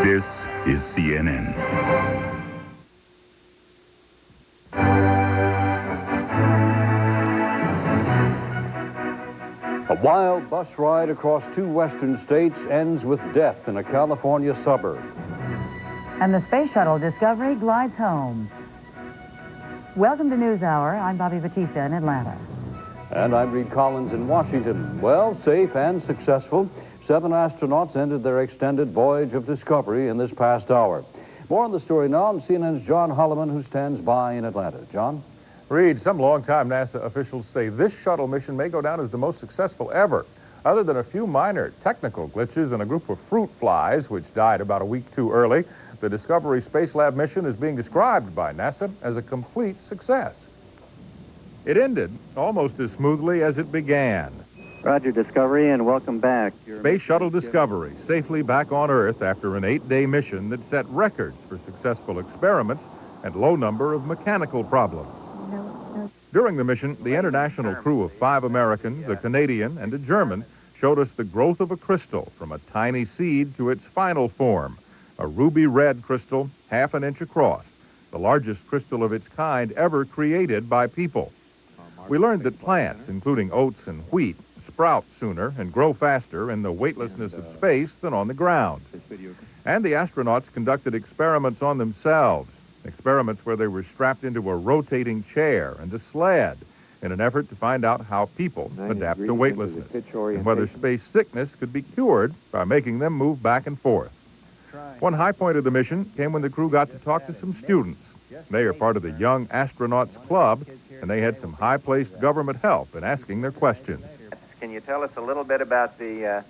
This is CNN. A wild bus ride across 2 western states ends with death in a California suburb. And the Space Shuttle Discovery glides home. Welcome to NewsHour. I'm Bobbie Battista in Atlanta. And I'm Reid Collins in Washington. Well, safe and successful, 7 astronauts ended their extended voyage of discovery in this past hour. More on the story now on CNN's John Holloman, who stands by in Atlanta. John? Reid, some longtime NASA officials say this shuttle mission may go down as the most successful ever. Other than a few minor technical glitches and a group of fruit flies, which died about a week too early, the Discovery Space Lab mission is being described by NASA as a complete success. It ended almost as smoothly as it began. Roger, Discovery, and welcome back. Space Shuttle Discovery safely back on Earth after an 8-day mission that set records for successful experiments and low number of mechanical problems. During the mission, the international crew of 5 Americans, a Canadian, and a German showed us the growth of a crystal from a tiny seed to its final form, a ruby-red crystal, half an inch across, the largest crystal of its kind ever created by people. We learned that plants, including oats and wheat, sprout sooner and grow faster in the weightlessness of space than on the ground. And the astronauts conducted experiments on themselves, experiments where they were strapped into a rotating chair and a sled in an effort to find out how people adapt to weightlessness and whether space sickness could be cured by making them move back and forth. One high point of the mission came when the crew got to talk to some students. They are part of the Young Astronauts Club, and they had some high-placed government help in asking their questions. Can you tell us a little bit about the,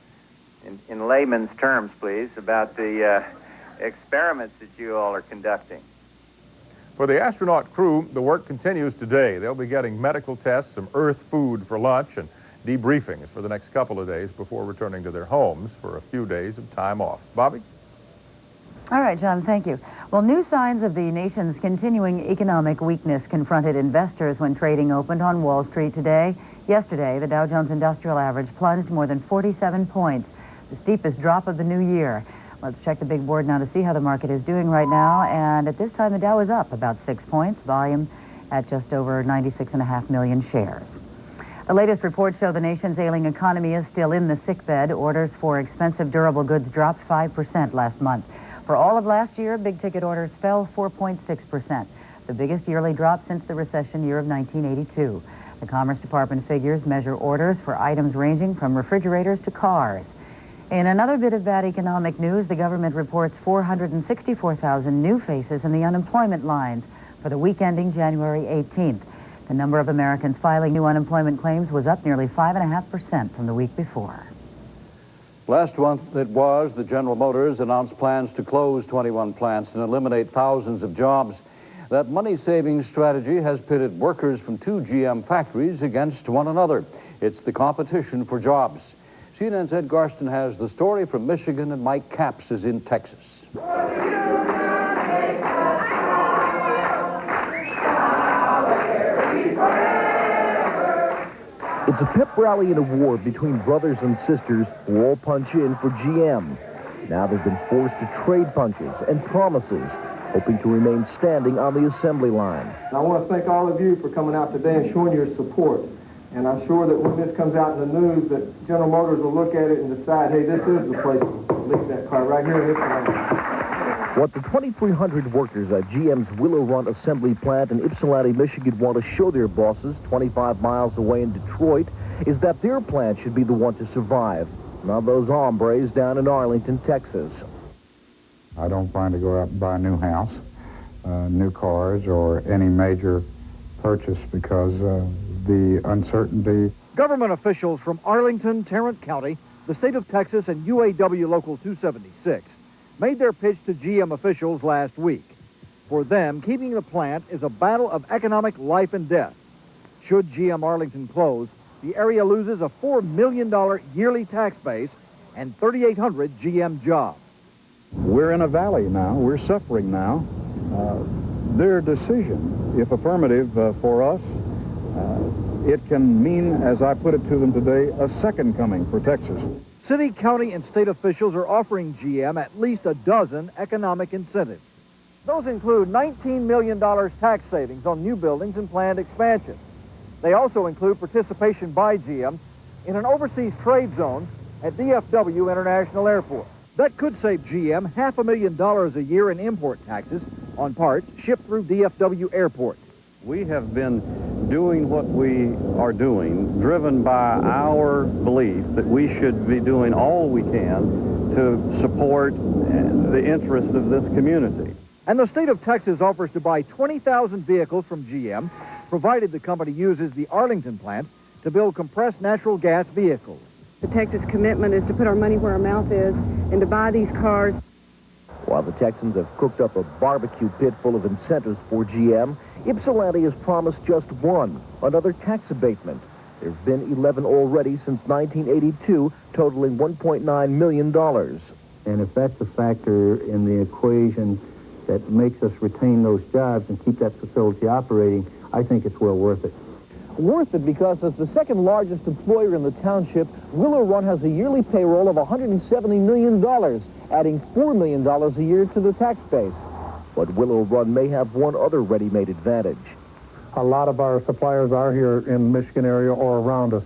in layman's terms, please, about the experiments that you all are conducting? For the astronaut crew, the work continues today. They'll be getting medical tests, some Earth food for lunch, and debriefings for the next couple of days before returning to their homes for a few days of time off. Bobbie? All right, John, thank you. Well, new signs of the nation's continuing economic weakness confronted investors when trading opened on Wall Street today. Yesterday, the Dow Jones Industrial Average plunged more than 47 points, the steepest drop of the new year. Let's check the big board now to see how the market is doing right now. And at this time, the Dow is up about 6 points, volume at just over 96.5 million shares. The latest reports show the nation's ailing economy is still in the sickbed. Orders for expensive durable goods dropped 5% last month. For all of last year, big-ticket orders fell 4.6%, the biggest yearly drop since the recession year of 1982. The Commerce Department figures measure orders for items ranging from refrigerators to cars. In another bit of bad economic news, the government reports 464,000 new faces in the unemployment lines for the week ending January 18th. The number of Americans filing new unemployment claims was up nearly 5.5% from the week before. Last month it was the General Motors announced plans to close 21 plants and eliminate thousands of jobs. That money-saving strategy has pitted workers from 2 GM factories against one another. It's the competition for jobs. CNN's Ed Garston has the story from Michigan, and Mike Capps is in Texas. It's a pep rally and award between brothers and sisters who all punch in for GM. Now they've been forced to trade punches and promises, hoping to remain standing on the assembly line. I want to thank all of you for coming out today and showing your support. And I'm sure that when this comes out in the news, that General Motors will look at it and decide, hey, this is the place to leave that car right here in Ypsilanti. What the 2,300 workers at GM's Willow Run assembly plant in Ypsilanti, Michigan want to show their bosses 25 miles away in Detroit is that their plant should be the one to survive, not those hombres down in Arlington, Texas. I don't plan to go out and buy a new house, new cars, or any major purchase because the uncertainty. Government officials from Arlington, Tarrant County, the state of Texas, and UAW Local 276 made their pitch to GM officials last week. For them, keeping the plant is a battle of economic life and death. Should GM Arlington close, the area loses a $4 million yearly tax base and 3,800 GM jobs. We're in a valley now. We're suffering now. Their decision, if affirmative for us, it can mean, as I put it to them today, a second coming for Texas. City, county, and state officials are offering GM at least a dozen economic incentives. Those include $19 million tax savings on new buildings and planned expansion. They also include participation by GM in an overseas trade zone at DFW International Airport. That could save GM $500,000 a year in import taxes on parts shipped through DFW Airport. We have been doing what we are doing, driven by our belief that we should be doing all we can to support the interests of this community. And the state of Texas offers to buy 20,000 vehicles from GM, provided the company uses the Arlington plant to build compressed natural gas vehicles. The Texas commitment is to put our money where our mouth is and to buy these cars. While the Texans have cooked up a barbecue pit full of incentives for GM, Ypsilanti has promised just one, another tax abatement. There have been 11 already since 1982, totaling $1.9 million. And if that's a factor in the equation that makes us retain those jobs and keep that facility operating, I think it's well worth it. Worth it because as the second largest employer in the township, Willow Run has a yearly payroll of $170 million, adding $4 million a year to the tax base. But Willow Run may have one other ready-made advantage. A lot of our suppliers are here in the Michigan area or around us.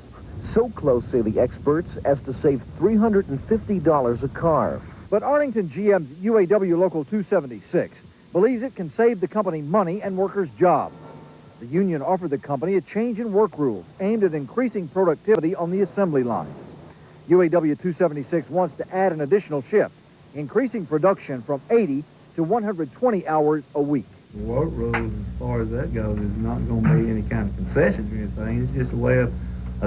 So close, say the experts, as to save $350 a car. But Arlington GM's UAW Local 276 believes it can save the company money and workers' jobs. The union offered the company a change in work rules aimed at increasing productivity on the assembly lines. UAW 276 wants to add an additional shift, increasing production from 80 to 120 hours a week. The work rules, as far as that goes, is not going to be any kind of concessions or anything. It's just a way of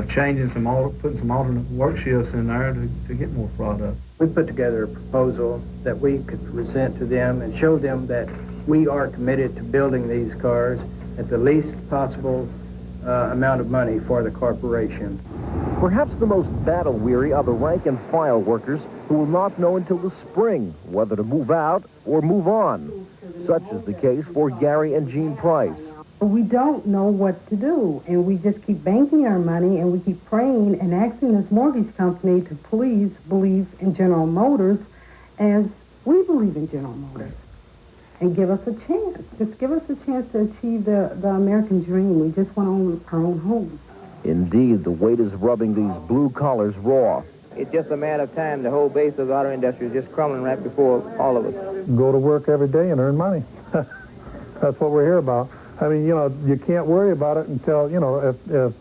changing putting some alternate work shifts in there to get more product. We put together a proposal that we could present to them and show them that we are committed to building these cars at the least possible amount of money for the corporation. Perhaps the most battle-weary are the rank-and-file workers who will not know until the spring whether to move out or move on. Such is the case for Gary and Jean Price. We don't know what to do, and we just keep banking our money, and we keep praying and asking this mortgage company to please believe in General Motors as we believe in General Motors. And give us a chance. Just give us a chance to achieve the American dream. We just want our own home. Indeed, the weight is rubbing these blue collars raw. It's just a matter of time. The whole base of the auto industry is just crumbling right before all of us. Go to work every day and earn money. That's what we're here about. I mean, you can't worry about it until, if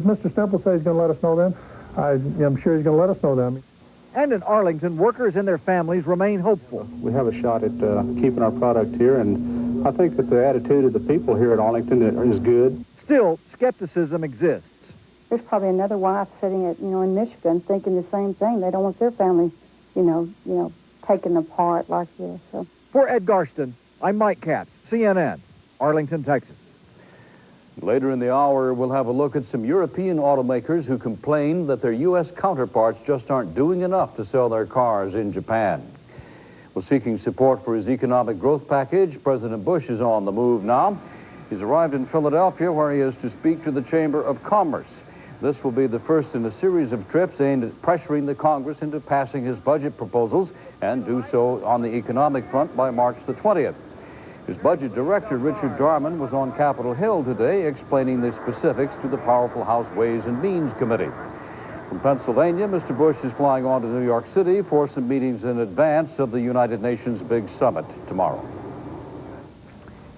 Mr. Stemple says he's going to let us know then, I'm sure he's going to let us know then. And in Arlington, workers and their families remain hopeful. We have a shot at keeping our product here, and I think that the attitude of the people here at Arlington is good. Still, skepticism exists. There's probably another wife sitting in Michigan thinking the same thing. They don't want their family, taken apart like this. So. For Ed Garston, I'm Mike Katz, CNN, Arlington, Texas. Later in the hour, we'll have a look at some European automakers who complain that their U.S. counterparts just aren't doing enough to sell their cars in Japan. Well, seeking support for his economic growth package, President Bush is on the move now. He's arrived in Philadelphia, where he is to speak to the Chamber of Commerce. This will be the first in a series of trips aimed at pressuring the Congress into passing his budget proposals and do so on the economic front by March the 20th. His budget director, Richard Darman, was on Capitol Hill today explaining the specifics to the powerful House Ways and Means Committee. From Pennsylvania, Mr. Bush is flying on to New York City for some meetings in advance of the United Nations big summit tomorrow.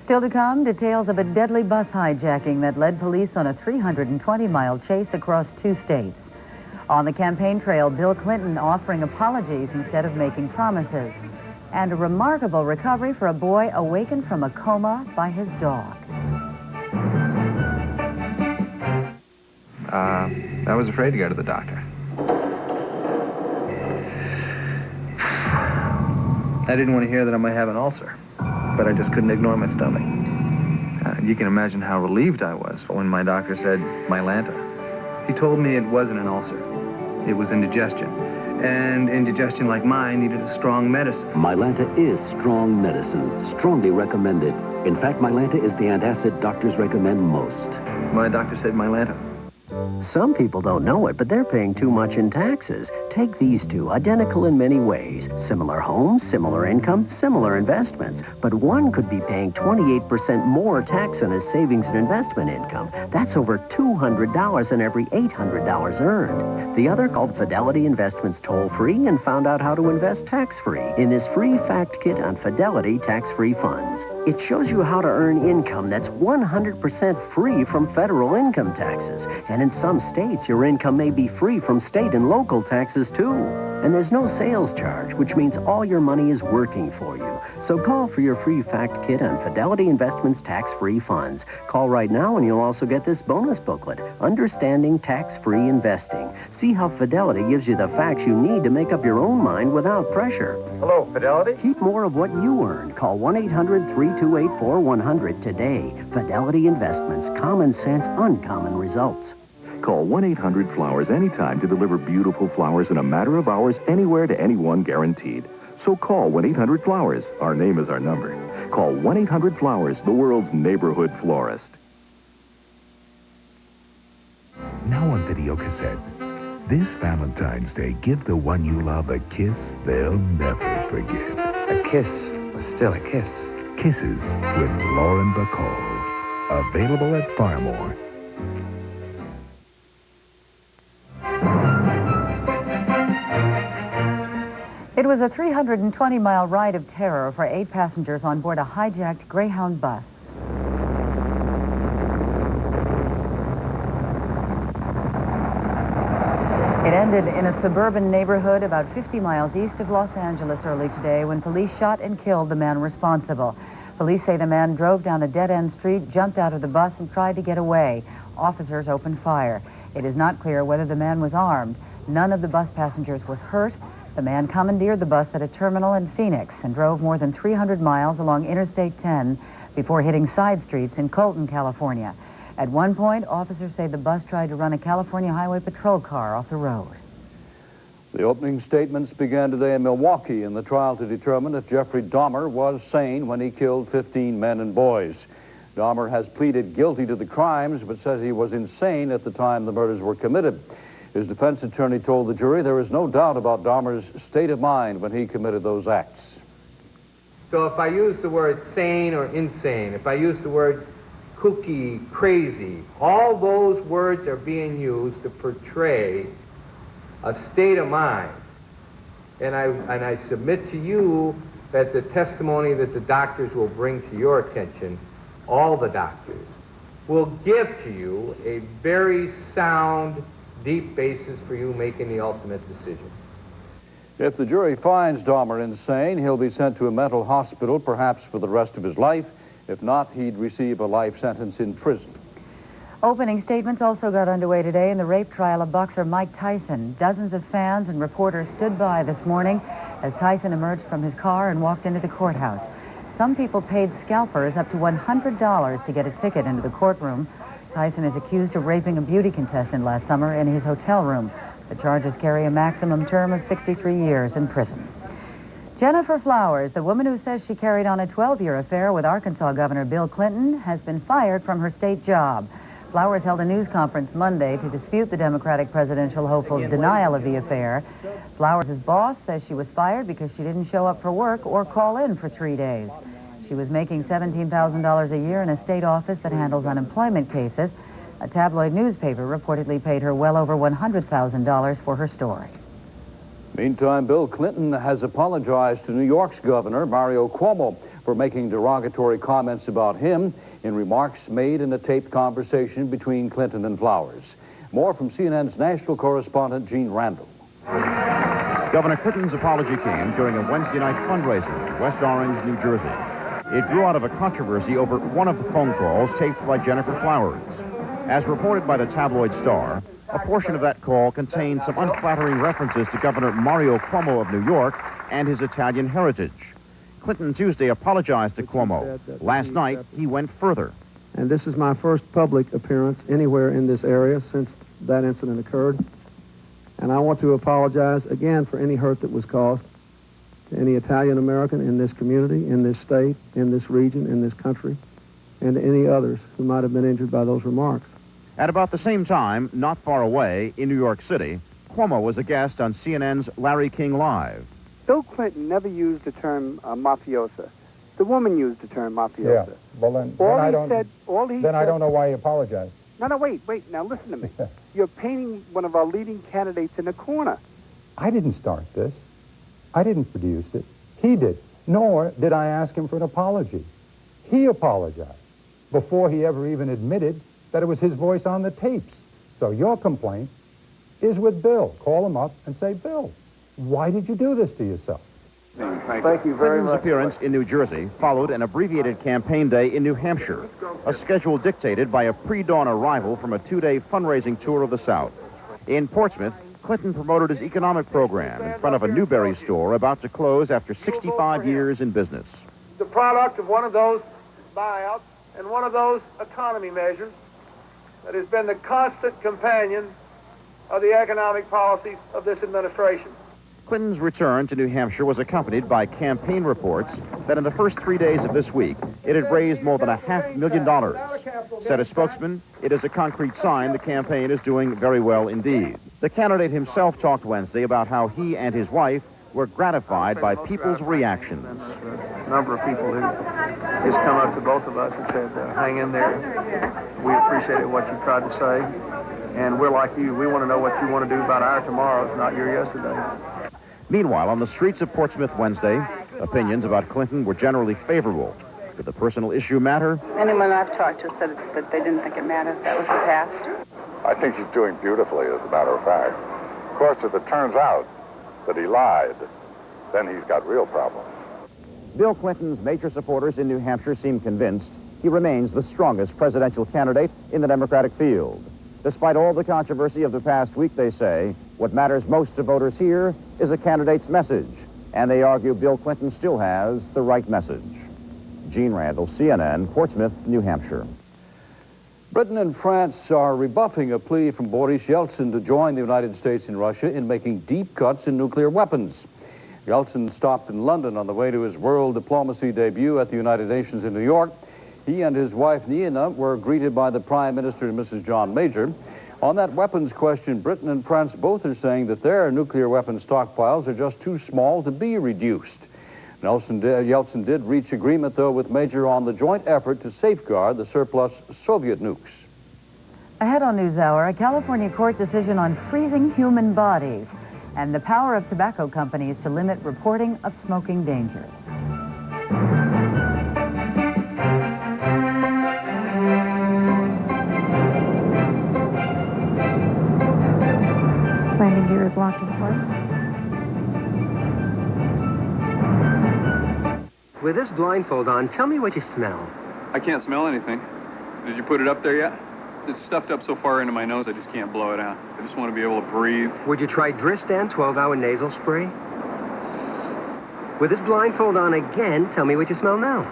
Still to come, details of a deadly bus hijacking that led police on a 320-mile chase across 2 states. On the campaign trail, Bill Clinton offering apologies instead of making promises. And a remarkable recovery for a boy awakened from a coma by his dog. I was afraid to go to the doctor. I didn't want to hear that I might have an ulcer, but I just couldn't ignore my stomach. You can imagine how relieved I was when my doctor said Mylanta. He told me it wasn't an ulcer. It was indigestion. And indigestion like mine needed a strong medicine. Mylanta is strong medicine, strongly recommended. In fact, Mylanta is the antacid doctors recommend most. My doctor said Mylanta. Some people don't know it, but they're paying too much in taxes. Take these two, identical in many ways. Similar homes, similar income, similar investments. But one could be paying 28% more tax on his savings and investment income. That's over $200 on every $800 earned. The other called Fidelity Investments toll-free and found out how to invest tax-free in this free fact kit on Fidelity tax-free funds. It shows you how to earn income that's 100% free from federal income taxes. And in some states, your income may be free from state and local taxes, too. And there's no sales charge, which means all your money is working for you. So call for your free fact kit on Fidelity Investments tax-free funds. Call right now and you'll also get this bonus booklet, Understanding Tax-Free Investing. See how Fidelity gives you the facts you need to make up your own mind without pressure. Hello, Fidelity? Keep more of what you earn. Call 1-800-328-4100 today. Fidelity Investments. Common sense, uncommon results. Call 1-800-FLOWERS anytime to deliver beautiful flowers in a matter of hours, anywhere to anyone, guaranteed. So call 1-800-FLOWERS. Our name is our number. Call 1-800-FLOWERS, the world's neighborhood florist. Now on videocassette. This Valentine's Day, give the one you love a kiss they'll never forget. A kiss was still a kiss. Kisses with Lauren Bacall. Available at Farmore. It was a 320-mile ride of terror for 8 passengers on board a hijacked Greyhound bus. It ended in a suburban neighborhood about 50 miles east of Los Angeles early today when police shot and killed the man responsible. Police say the man drove down a dead-end street, jumped out of the bus, and tried to get away. Officers opened fire. It is not clear whether the man was armed. None of the bus passengers was hurt. The man commandeered the bus at a terminal in Phoenix and drove more than 300 miles along Interstate 10 before hitting side streets in Colton, California. At one point, officers say the bus tried to run a California Highway Patrol car off the road. The opening statements began today in Milwaukee in the trial to determine if Jeffrey Dahmer was sane when he killed 15 men and boys. Dahmer has pleaded guilty to the crimes, but says he was insane at the time the murders were committed. His defense attorney told the jury there is no doubt about Dahmer's state of mind when he committed those acts. So if I use the word sane or insane, if I use the word kooky, crazy, all those words are being used to portray a state of mind. And I submit to you that the testimony that the doctors will bring to your attention, all the doctors, will give to you a very sound, deep basis for you making the ultimate decision. If the jury finds Dahmer insane, he'll be sent to a mental hospital, perhaps for the rest of his life. If not, he'd receive a life sentence in prison. Opening statements also got underway today in the rape trial of boxer Mike Tyson. Dozens of fans and reporters stood by this morning as Tyson emerged from his car and walked into the courthouse. Some people paid scalpers up to $100 to get a ticket into the courtroom. Tyson is accused of raping a beauty contestant last summer in his hotel room. The charges carry a maximum term of 63 years in prison. Jennifer Flowers, the woman who says she carried on a 12-year affair with Arkansas Governor Bill Clinton, has been fired from her state job. Flowers held a news conference Monday to dispute the Democratic presidential hopeful's denial of the affair. Flowers' boss says she was fired because she didn't show up for work or call in for 3 days. She was making $17,000 a year in a state office that handles unemployment cases. A tabloid newspaper reportedly paid her well over $100,000 for her story. Meantime, Bill Clinton has apologized to New York's governor, Mario Cuomo, for making derogatory comments about him in remarks made in a taped conversation between Clinton and Flowers. More from CNN's national correspondent, Gene Randall. Governor Clinton's apology came during a Wednesday night fundraiser in West Orange, New Jersey. It grew out of a controversy over one of the phone calls taped by Jennifer Flowers. As reported by the tabloid Star, a portion of that call contained some unflattering references to Governor Mario Cuomo of New York and his Italian heritage. Clinton Tuesday apologized to Cuomo. Last night, he went further. And this is my first public appearance anywhere in this area since that incident occurred. And I want to apologize again for any hurt that was caused to any Italian American in this community, in this state, in this region, in this country, and to any others who might have been injured by those remarks. At about the same time, not far away, in New York City, Cuomo was a guest on CNN's Larry King Live. Bill Clinton never used the term mafiosa. The woman used the term mafiosa. Yeah. Well, then I don't know why he apologized. No, wait. Now listen to me. You're painting one of our leading candidates in a corner. I didn't start this. I didn't produce it. He did. Nor did I ask him for an apology. He apologized before he ever even admitted that it was his voice on the tapes. So your complaint is with Bill. Call him up and say, Bill, why did you do this to yourself? Thank you very Clinton's much. appearance in New Jersey followed an abbreviated campaign day in New Hampshire, a schedule dictated by a pre-dawn arrival from a two-day fundraising tour of the South. In Portsmouth, Clinton promoted his economic program in front of a Newberry store about to close after 65 years in business. The product of one of those buyouts and one of those economy measures that has been the constant companion of the economic policies of this administration. Clinton's return to New Hampshire was accompanied by campaign reports that in the first 3 days of this week, it had raised more than $500,000. Said a spokesman, it is a concrete sign the campaign is doing very well indeed. The candidate himself talked Wednesday about how he and his wife were gratified by people's reactions. A number of people who just come up to both of us and said, hang in there. We appreciated what you tried to say. And we're like you. We want to know what you want to do about our tomorrows, not your yesterdays. Meanwhile, on the streets of Portsmouth Wednesday, opinions about Clinton were generally favorable. Did the personal issue matter? Anyone I've talked to said that they didn't think it mattered. That was the past. I think he's doing beautifully, as a matter of fact. Of course, if it turns out that he lied, then he's got real problems. Bill Clinton's major supporters in New Hampshire seem convinced he remains the strongest presidential candidate in the Democratic field. Despite all the controversy of the past week, they say, what matters most to voters here is a candidate's message, and they argue Bill Clinton still has the right message. Gene Randall, CNN, Portsmouth, New Hampshire. Britain and France are rebuffing a plea from Boris Yeltsin to join the United States and Russia in making deep cuts in nuclear weapons. Yeltsin stopped in London on the way to his world diplomacy debut at the United Nations in New York. He and his wife, Nina, were greeted by the Prime Minister and Mrs. John Major. On that weapons question, Britain and France both are saying that their nuclear weapons stockpiles are just too small to be reduced. Yeltsin did reach agreement, though, with Major on the joint effort to safeguard the surplus Soviet nukes. Ahead on NewsHour, a California court decision on freezing human bodies and the power of tobacco companies to limit reporting of smoking dangers. Landing gear is locked in place. With this blindfold on, tell me what you smell. I can't smell anything. Did you put it up there yet? It's stuffed up so far into my nose, I just can't blow it out. I just want to be able to breathe. Would you try Dristan 12-hour nasal spray? With this blindfold on again, tell me what you smell now.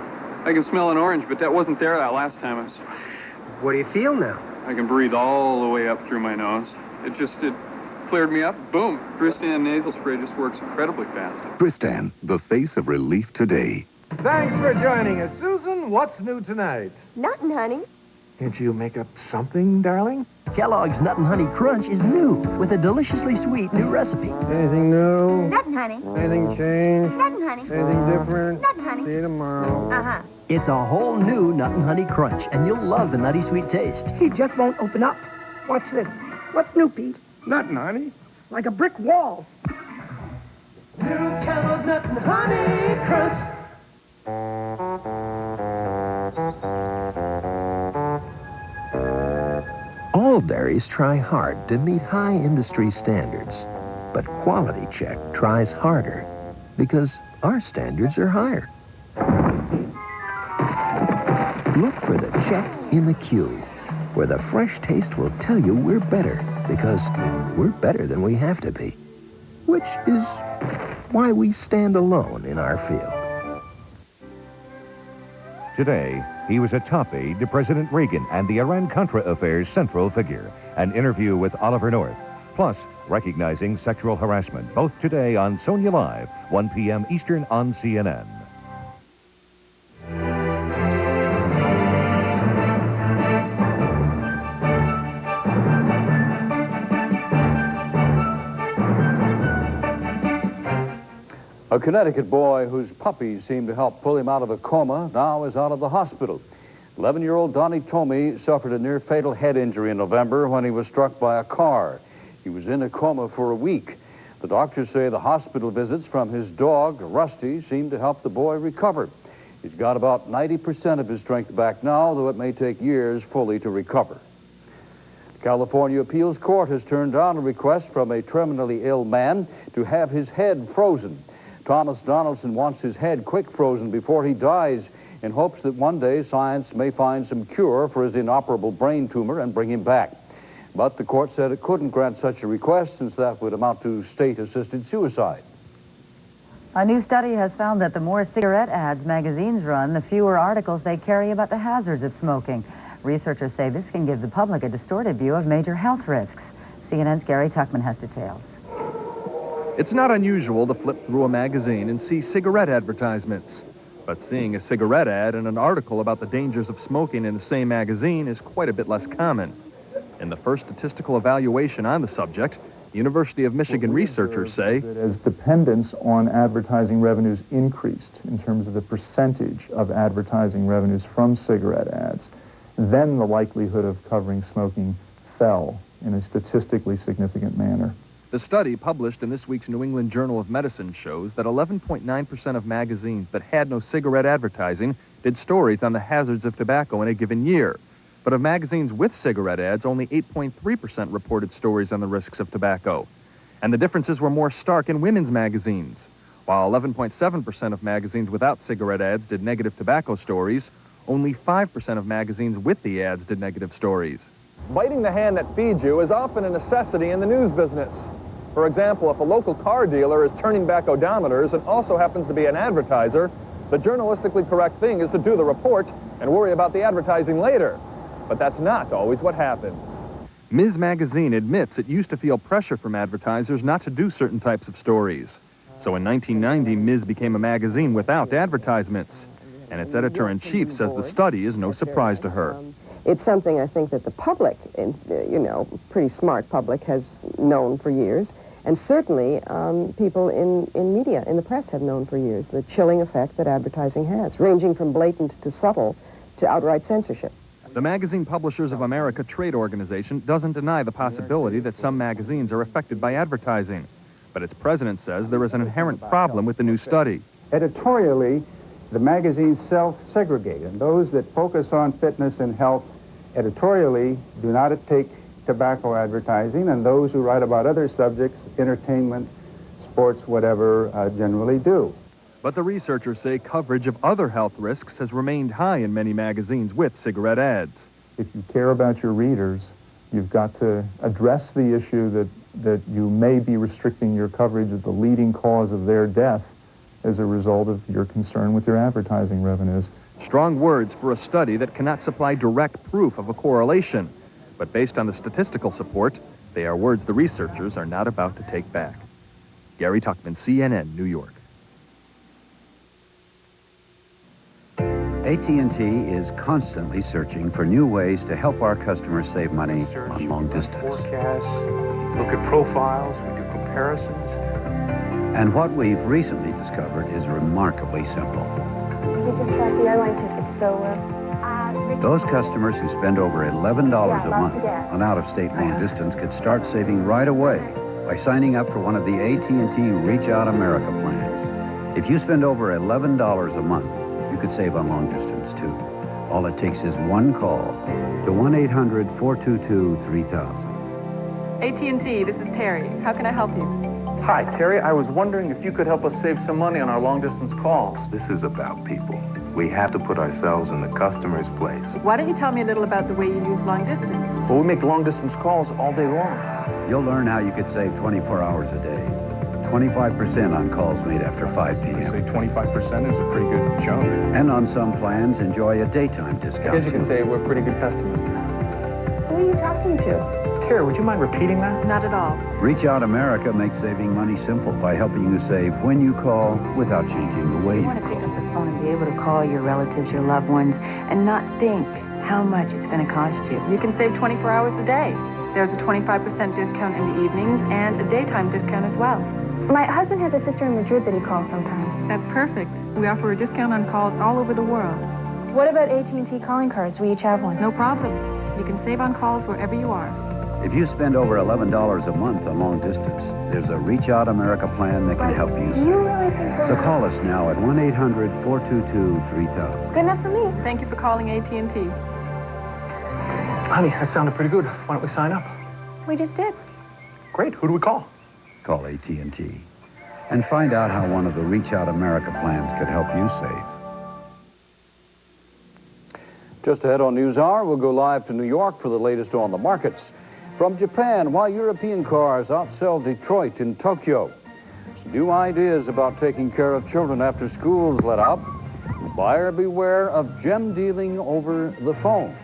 I can smell an orange, but that wasn't there that last time. What do you feel now? I can breathe all the way up through my nose. It cleared me up. Boom. Dristan nasal spray just works incredibly fast. Dristan, the face of relief today. Thanks for joining us. Susan, what's new tonight? Nothing, honey. Can't you make up something, darling? Kellogg's Nut and Honey Crunch is new with a deliciously sweet new recipe. Anything new? Nothing, honey. Anything changed? Nothing, honey. Anything different? Nothing, honey. See you tomorrow. Uh-huh. It's a whole new Nut and Honey Crunch, and you'll love the nutty sweet taste. He just won't open up. Watch this. What's new, Pete? Nothing, honey. Like a brick wall. New Kellogg's Nut and Honey Crunch. All dairies try hard to meet high industry standards, but Quality Check tries harder because our standards are higher. Look for the check in the queue, where the fresh taste will tell you we're better because we're better than we have to be, which is why we stand alone in our field. Today, he was a top aide to President Reagan and the Iran-Contra affair's central figure. An interview with Oliver North, plus recognizing sexual harassment, both today on Sonia Live, 1 p.m. Eastern on CNN. A Connecticut boy whose puppies seemed to help pull him out of a coma now is out of the hospital. 11-year-old Donnie Tomey suffered a near-fatal head injury in November when he was struck by a car. He was in a coma for a week. The doctors say the hospital visits from his dog, Rusty, seemed to help the boy recover. He's got about 90% of his strength back now, though it may take years fully to recover. The California Appeals Court has turned down a request from a terminally ill man to have his head frozen. Thomas Donaldson wants his head quick frozen before he dies in hopes that one day science may find some cure for his inoperable brain tumor and bring him back. But the court said it couldn't grant such a request since that would amount to state-assisted suicide. A new study has found that the more cigarette ads magazines run, the fewer articles they carry about the hazards of smoking. Researchers say this can give the public a distorted view of major health risks. CNN's Gary Tuckman has details. It's not unusual to flip through a magazine and see cigarette advertisements. But seeing a cigarette ad and an article about the dangers of smoking in the same magazine is quite a bit less common. In the first statistical evaluation on the subject, University of Michigan researchers say that as dependence on advertising revenues increased in terms of the percentage of advertising revenues from cigarette ads, then the likelihood of covering smoking fell in a statistically significant manner. The study published in this week's New England Journal of Medicine shows that 11.9% of magazines that had no cigarette advertising did stories on the hazards of tobacco in a given year. But of magazines with cigarette ads, only 8.3% reported stories on the risks of tobacco. And the differences were more stark in women's magazines. While 11.7% of magazines without cigarette ads did negative tobacco stories, only 5% of magazines with the ads did negative stories. Biting the hand that feeds you is often a necessity in the news business. For example, if a local car dealer is turning back odometers and also happens to be an advertiser, the journalistically correct thing is to do the report and worry about the advertising later. But that's not always what happens. Ms. Magazine admits it used to feel pressure from advertisers not to do certain types of stories. So in 1990, Ms. became a magazine without advertisements. And its editor-in-chief says the study is no surprise to her. It's something I think that the public, pretty smart public, has known for years. And certainly people in media, in the press, have known for years the chilling effect that advertising has, ranging from blatant to subtle to outright censorship. The Magazine Publishers of America trade organization doesn't deny the possibility that some magazines are affected by advertising. But its president says there is an inherent problem with the new study. Editorially, the magazines self-segregate, and those that focus on fitness and health editorially do not take tobacco advertising, and those who write about other subjects, entertainment, sports, whatever, generally do. But the researchers say coverage of other health risks has remained high in many magazines with cigarette ads. If you care about your readers, you've got to address the issue that you may be restricting your coverage of the leading cause of their death as a result of your concern with your advertising revenues. Strong words for a study that cannot supply direct proof of a correlation. But based on the statistical support, they are words the researchers are not about to take back. Gary Tuckman, CNN, New York. AT&T is constantly searching for new ways to help our customers save money on long distance. Forecasts, look at profiles, we do comparisons. And what we've recently discovered is remarkably simple. We just got the airline tickets, so... Those customers who spend over $11 a month on out-of-state long distance could start saving right away by signing up for one of the AT&T Reach Out America plans. If you spend over $11 a month, you could save on long distance, too. All it takes is one call to 1-800-422-3000. AT&T, this is Terry. How can I help you? Hi, Terry. I was wondering if you could help us save some money on our long-distance calls. This is about people. We have to put ourselves in the customer's place. Why don't you tell me a little about the way you use long distance? Well, we make long-distance calls all day long. You'll learn how you could save 24 hours a day. 25% on calls made after 5 p.m. Say 25% is a pretty good chunk. And on some plans, enjoy a daytime discount. I guess you can say we're pretty good customers. Who are you talking to? Terry, would you mind repeating that? Not at all. Reach Out America makes saving money simple by helping you save when you call without changing the way you want to pick up the phone and be able to call your relatives, your loved ones, and not think how much it's going to cost you. You can save 24 hours a day. There's a 25% discount in the evenings and a daytime discount as well. My husband has a sister in Madrid that he calls sometimes. That's perfect. We offer a discount on calls all over the world. What about AT&T calling cards? We each have one. No problem. You can save on calls wherever you are. If you spend over $11 a month on long distance, there's a Reach Out America plan that can help you save. You really think So call us now at 1-800-422-3000. Good enough for me. Thank you for calling AT&T. Honey, that sounded pretty good. Why don't we sign up? We just did. Great. Who do we call? Call AT&T and find out how one of the Reach Out America plans could help you save. Just ahead on NewsHour, we'll go live to New York for the latest on the markets. From Japan, why European cars outsell Detroit in Tokyo. Some new ideas about taking care of children after school's let out. Buyer beware of gem dealing over the phone.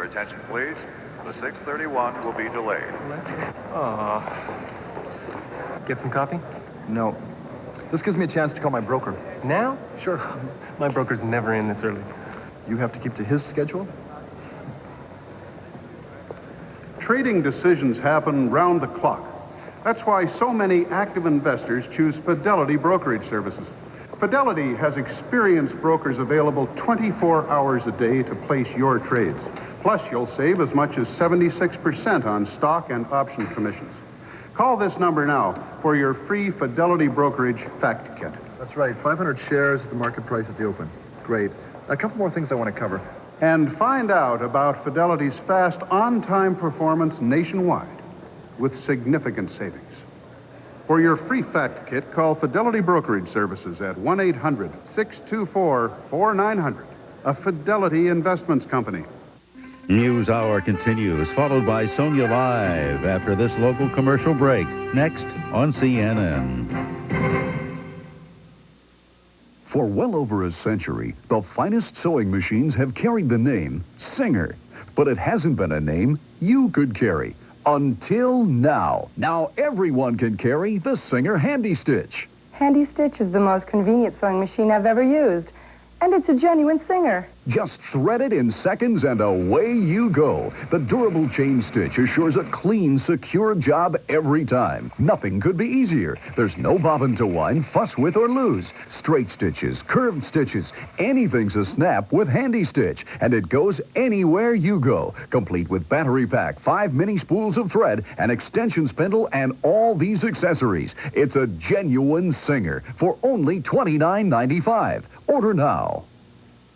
Attention, please. The 631 will be delayed. Get some coffee? No. This gives me a chance to call my broker. Now? Sure. My broker's never in this early. You have to keep to his schedule? Trading decisions happen round the clock. That's why so many active investors choose Fidelity Brokerage Services. Fidelity has experienced brokers available 24 hours a day to place your trades. Plus, you'll save as much as 76% on stock and option commissions. Call this number now for your free Fidelity Brokerage Fact Kit. That's right. 500 shares at the market price at the open. Great. A couple more things I want to cover. And find out about Fidelity's fast on-time performance nationwide with significant savings. For your free Fact Kit, call Fidelity Brokerage Services at 1-800-624-4900, a Fidelity Investments company. NewsHour continues, followed by Sonia Live after this local commercial break. Next on CNN. For well over a century, the finest sewing machines have carried the name Singer. But it hasn't been a name you could carry. Until now. Now everyone can carry the Singer Handy Stitch. Handy Stitch is the most convenient sewing machine I've ever used. And it's a genuine Singer. Just thread it in seconds and away you go. The durable chain stitch assures a clean, secure job every time. Nothing could be easier. There's no bobbin to wind, fuss with, or lose. Straight stitches, curved stitches, anything's a snap with Handy Stitch. And it goes anywhere you go. Complete with battery pack, 5 mini spools of thread, an extension spindle, and all these accessories. It's a genuine Singer for only $29.95. Order now.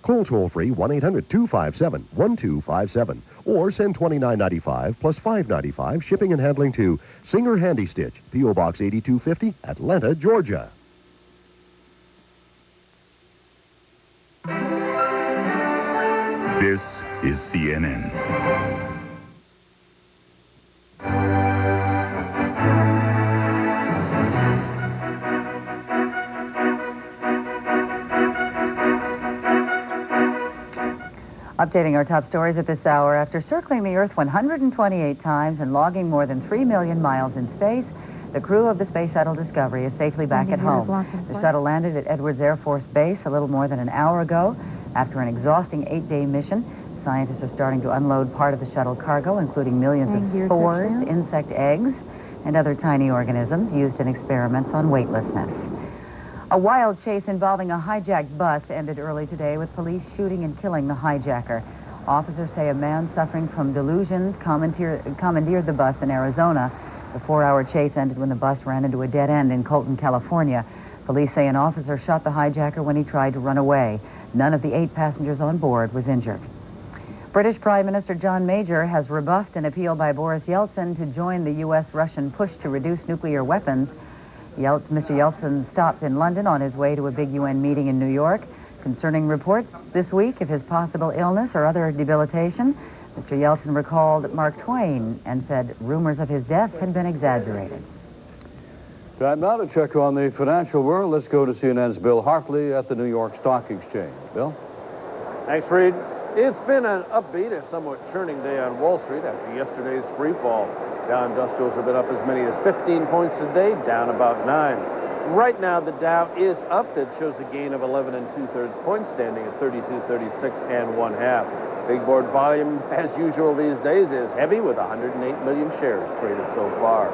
Call toll-free 1-800-257-1257 or send $29.95 plus $5.95 shipping and handling to Singer Handy Stitch, P.O. Box 8250, Atlanta, Georgia. This is CNN. Updating our top stories at this hour. After circling the Earth 128 times and logging more than 3 million miles in space, the crew of the Space Shuttle Discovery is safely back at home. The shuttle landed at Edwards Air Force Base a little more than an hour ago. After an exhausting 8-day mission, scientists are starting to unload part of the shuttle cargo, including millions of spores, insect eggs, and other tiny organisms used in experiments on weightlessness. A wild chase involving a hijacked bus ended early today with police shooting and killing the hijacker. Officers say a man suffering from delusions commandeered the bus in Arizona. The 4-hour chase ended when the bus ran into a dead end in Colton, California. Police say an officer shot the hijacker when he tried to run away. None of the 8 passengers on board was injured. British Prime Minister John Major has rebuffed an appeal by Boris Yeltsin to join the U.S.-Russian push to reduce nuclear weapons. Mr. Yeltsin stopped in London on his way to a big UN meeting in New York. Concerning reports this week of his possible illness or other debilitation, Mr. Yeltsin recalled Mark Twain and said rumors of his death had been exaggerated. Time now to check on the financial world. Let's go to CNN's Bill Hartley at the New York Stock Exchange. Bill? Thanks, Reid. It's been an upbeat and somewhat churning day on Wall Street after yesterday's free fall. Dow Industrials have been up as many as 15 points a day, down about 9. Right now, the Dow is up. It shows a gain of 11 2/3 points, standing at 3236 1/2. Big board volume, as usual these days, is heavy with 108 million shares traded so far.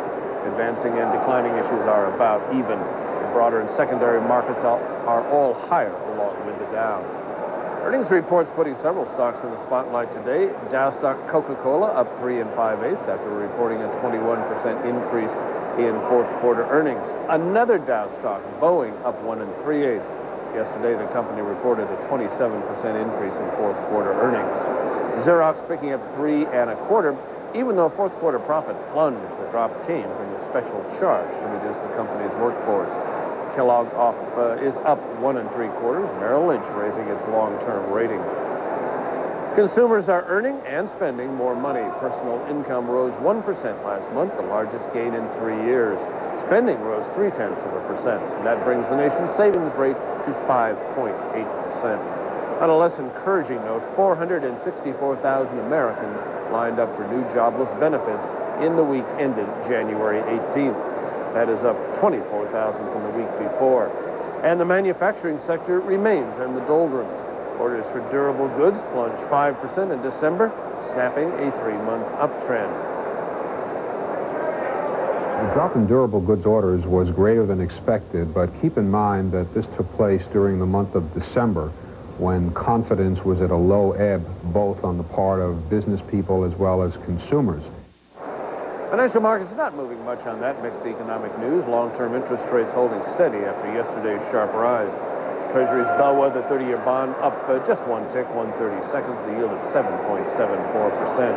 Advancing and declining issues are about even. The broader and secondary markets are all higher along with the Dow. Earnings reports putting several stocks in the spotlight today. Dow stock Coca-Cola up 3 5/8 after reporting a 21% increase in fourth quarter earnings. Another Dow stock, Boeing, up 1 3/8. Yesterday, the company reported a 27% increase in fourth quarter earnings. Xerox picking up 3 1/4. Even though fourth quarter profit plunged, the drop came from the special charge to reduce the company's workforce. Kellogg is up 1 3/4. Merrill Lynch raising its long-term rating. Consumers are earning and spending more money. Personal income rose 1% last month, the largest gain in 3 years. Spending rose 0.3%, and that brings the nation's savings rate to 5.8%. On a less encouraging note, 464,000 Americans lined up for new jobless benefits in the week ended January 18th. That is up 24,000 from the week before. And the manufacturing sector remains in the doldrums. Orders for durable goods plunged 5% in December, snapping a 3-month uptrend. The drop in durable goods orders was greater than expected, but keep in mind that this took place during the month of December, when confidence was at a low ebb, both on the part of business people as well as consumers. Financial markets not moving much on that mixed economic news. Long-term interest rates holding steady after yesterday's sharp rise. Treasury's bellwether 30-year bond up just 1 tick, 1/32, the yield at 7.74%.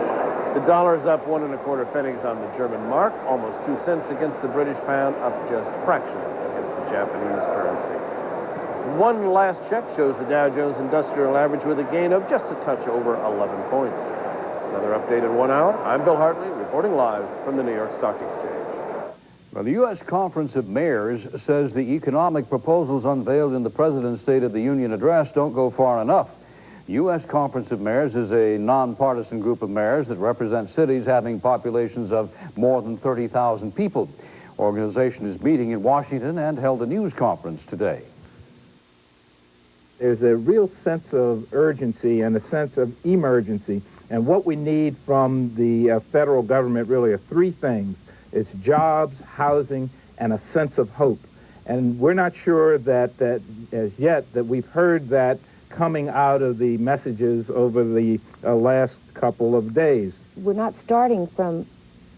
The dollar is up 1 1/4 pennies on the German mark, almost 2 cents against the British pound, up just fractionally against the Japanese currency. One last check shows the Dow Jones Industrial Average with a gain of just a touch over 11 points. Another update in 1 hour. I'm Bill Hartley, reporting live from the New York Stock Exchange. Well, the U.S. Conference of Mayors says the economic proposals unveiled in the President's State of the Union address don't go far enough. The U.S. Conference of Mayors is a nonpartisan group of mayors that represent cities having populations of more than 30,000 people. The organization is meeting in Washington and held a news conference today. There's a real sense of urgency and a sense of emergency. And what we need from the federal government really are 3 things. It's jobs, housing, and a sense of hope. And we're not sure that as yet that we've heard that coming out of the messages over the last couple of days. We're not starting from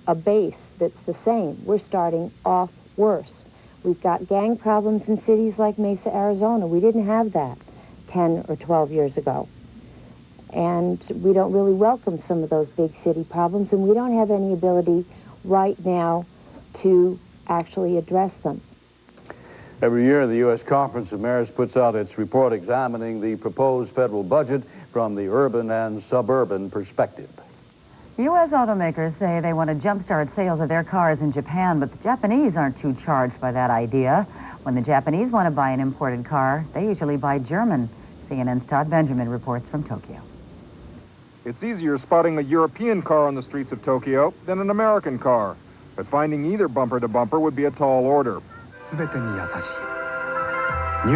a base that's the same. We're starting off worse. We've got gang problems in cities like Mesa, Arizona. We didn't have that 10 or 12 years ago. And we don't really welcome some of those big city problems, and we don't have any ability right now to actually address them. Every year, the U.S. Conference of Mayors puts out its report examining the proposed federal budget from the urban and suburban perspective. U.S. automakers say they want to jumpstart sales of their cars in Japan, but the Japanese aren't too charged by that idea. When the Japanese want to buy an imported car, they usually buy German. CNN's Todd Benjamin reports from Tokyo. It's easier spotting a European car on the streets of Tokyo than an American car. But finding either bumper to bumper would be a tall order. New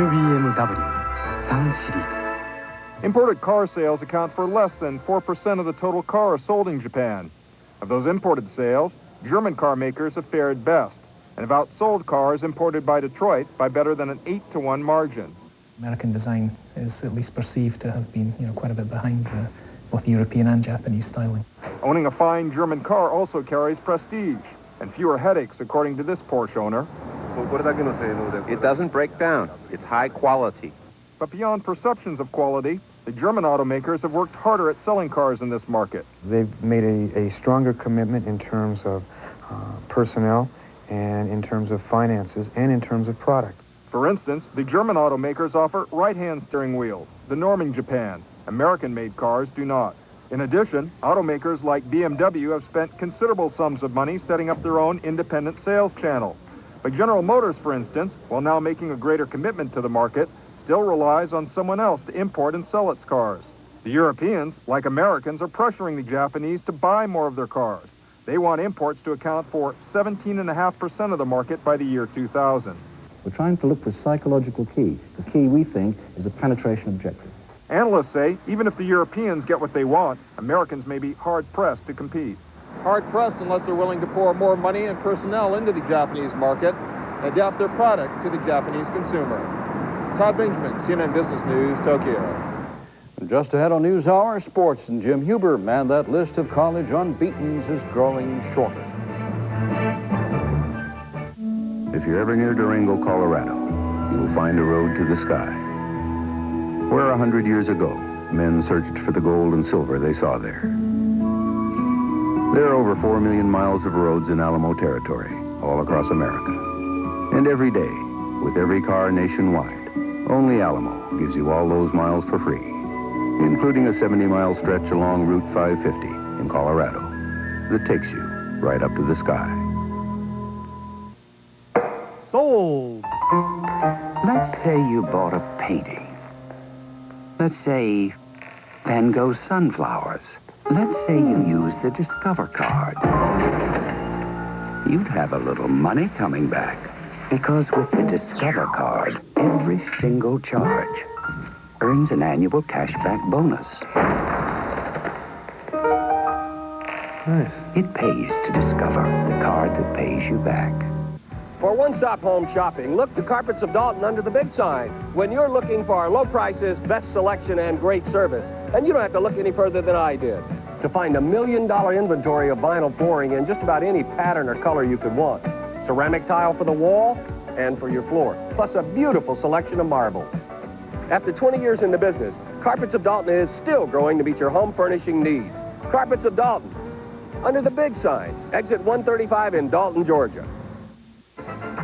BMW 3 Series. Imported car sales account for less than 4% of the total cars sold in Japan. Of those imported sales, German car makers have fared best and have outsold cars imported by Detroit by better than an 8-to-1 margin. American design is at least perceived to have been, quite a bit behind both European and Japanese styling. Owning a fine German car also carries prestige and fewer headaches, according to this Porsche owner. It doesn't break down. It's high quality. But beyond perceptions of quality, the German automakers have worked harder at selling cars in this market. They've made a stronger commitment in terms of personnel and in terms of finances and in terms of product. For instance, the German automakers offer right-hand steering wheels, the norm in Japan. American-made cars do not. In addition, automakers like BMW have spent considerable sums of money setting up their own independent sales channel. But General Motors, for instance, while now making a greater commitment to the market, still relies on someone else to import and sell its cars. The Europeans, like Americans, are pressuring the Japanese to buy more of their cars. They want imports to account for 17.5% of the market by the year 2000. We're trying to look for a psychological key. The key, we think, is a penetration objective. Analysts say even if the Europeans get what they want, Americans may be hard-pressed to compete. Hard-pressed unless they're willing to pour more money and personnel into the Japanese market and adapt their product to the Japanese consumer. Todd Benjamin, CNN Business News, Tokyo. Just ahead on NewsHour, sports, and Jim Huber, man, that list of college unbeatens is growing shorter. If you're ever near Durango, Colorado, you will find a road to the sky. Where 100 years ago, men searched for the gold and silver they saw there. There are over 4 million miles of roads in Alamo territory, all across America. And every day, with every car nationwide, only Alamo gives you all those miles for free, including a 70-mile stretch along Route 550 in Colorado that takes you right up to the sky. Sold! Let's say you bought a painting. Let's say Van Gogh's sunflowers. Let's say you used the Discover card. You'd have a little money coming back, because with the Discover card, every single charge earns an annual cashback bonus. Nice. It pays to Discover, the card that pays you back. For one-stop home shopping, look to Carpets of Dalton under the big sign. When you're looking for low prices, best selection, and great service, and you don't have to look any further than I did to find $1 million inventory of vinyl flooring in just about any pattern or color you could want. Ceramic tile for the wall and for your floor, plus a beautiful selection of marble. After 20 years in the business, Carpets of Dalton is still growing to meet your home furnishing needs. Carpets of Dalton, under the big sign, exit 135 in Dalton, Georgia.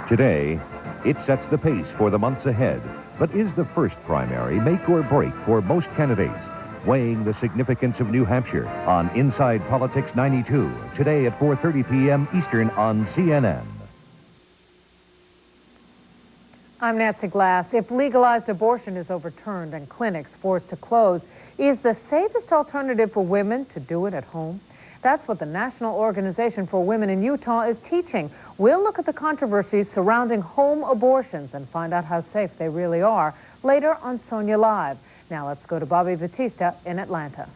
Today, it sets the pace for the months ahead, but is the first primary make or break for most candidates, weighing the significance of New Hampshire on Inside Politics 92, today at 4:30 p.m. Eastern on CNN. I'm Nancy Glass. If legalized abortion is overturned and clinics forced to close, is the safest alternative for women to do it at home? That's what the National Organization for Women in Utah is teaching. We'll look at the controversies surrounding home abortions and find out how safe they really are later on Sonia Live. Now let's go to Bobbie Battista in Atlanta.